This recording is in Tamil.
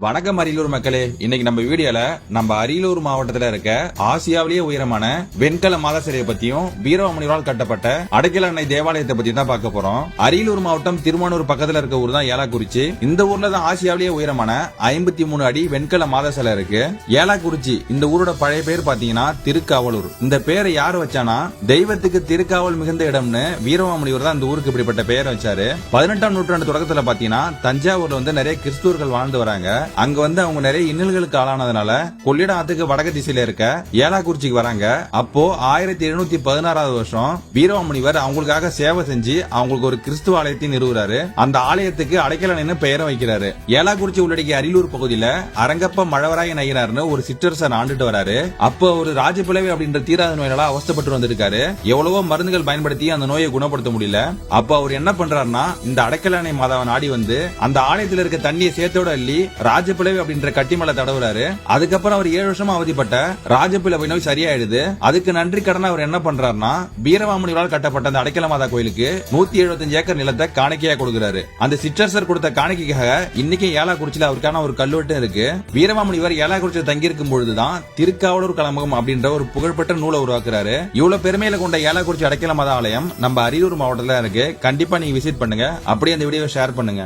வணக்கம் அரியலூர் மக்களே. இன்னைக்கு நம்ம வீடியோல நம்ம அரியலூர் மாவட்டத்துல இருக்க ஆசியாவிலேயே உயரமான வெண்கல மாதா சிலையை பத்தியும் வீரமுனிவரால் கட்டப்பட்ட அடைக்கல அன்னை தேவாலயத்தை பத்தி தான் பார்க்க போறோம். அரியலூர் மாவட்டம் திருமானூர் பக்கத்துல இருக்க ஊர் தான் ஏலாக்குறிச்சி. இந்த ஊர்ல தான் ஆசியாவிலேயே உயரமான 53 அடி வெண்கல மாதா சிலை இருக்கு. ஏலாக்குறிச்சி இந்த ஊரோட பழைய பேர் பாத்தீங்கன்னா திருக்காவலூர். இந்த பேரை யாரு வச்சானா தெய்வத்துக்கு திருக்காவல் மிகுந்த இடம்னு வீரமுனிவர் தான் இந்த ஊருக்கு இப்படிப்பட்ட பெயர் வச்சாரு. 18ஆம் நூற்றாண்டு தொடக்கத்துல பாத்தீங்கன்னா தஞ்சாவூர்ல வந்து நிறைய கிறிஸ்துவர்கள் வாழ்ந்து வராங்க. அங்க வந்து அவங்க நிறைய இன்னல்களுக்கு ஆளானதுனால கொள்ளிடம் ஆத்துக்கு வடக்கு திசையில இருக்க ஏலாக்குறிச்சிக்கு வராங்க. அப்போ 1716 வருஷம் வீரமுனிவர் அவங்களுக்காக சேவை செஞ்சு அவங்களுக்கு ஒரு கிறிஸ்துவ ஆலயத்தை நிறுவுறாரு. அந்த ஆலயத்துக்கு அடைக்கலன்னு பெயரை வைக்கிறாரு. ஏலாக்குறிச்சி உள்ளடக்கிய அரியலூர் பகுதியில அரங்கப்ப மழவராய நயினார்னு ஒரு சிற்றரசர் ஆண்டுட்டு வராரு. அப்போ ஒரு ராஜபிளவை அப்படின்ற தீராத நோயால அவஸ்தப்பட்டு வந்திருக்காரு. எவ்வளவோ மருந்துகள் பயன்படுத்தி அந்த நோயை குணப்படுத்த முடியல. அப்ப அவர் என்ன பண்றாருன்னா இந்த அடைக்கலனை மாதாவை நாடி வந்து அந்த ஆலயத்தில் இருக்க தண்ணியை சேர்த்தோட அள்ளி ராஜபிளவை அப்படின்ற கட்டிமலை தடவுறாரு. அதுக்கப்புறம் அவர் 7 வருஷமா அவதிப்பட்ட ராஜபிளவை நோய் சரியாயிடுது. அதுக்கு நன்றி கடன் அவர் என்ன பண்றாருன்னா வீரமாமுனிவரால் கட்டப்பட்ட அந்த அடைக்கல மாதா கோயிலுக்கு 175 ஏக்கர் நிலத்தை காணிக்கையா கொடுக்கிறாரு. அந்த சிற்றரசர் கொடுத்த காணிக்கைக்காக இன்னைக்கு ஏலாக்குறிச்சியில அவருக்கான ஒரு கல்வெட்டு இருக்கு. வீரமாமுனிவர் ஏலாக்குறிச்சியில் தங்கியிருக்கும் பொழுதுதான் திருக்காவலூர் கலம்பகம் அப்படின்ற ஒரு புகழ்பெற்ற நூலை உருவாக்குறாரு. இவ்வளவு பெருமையில கொண்ட ஏலாக்குறிச்சி அடைக்கல மாதா ஆலயம் நம்ம அரியலூர் மாவட்டத்துல இருக்கு. கண்டிப்பா நீங்க விசிட் பண்ணுங்க. அப்படியே அந்த வீடியோவை ஷேர் பண்ணுங்க.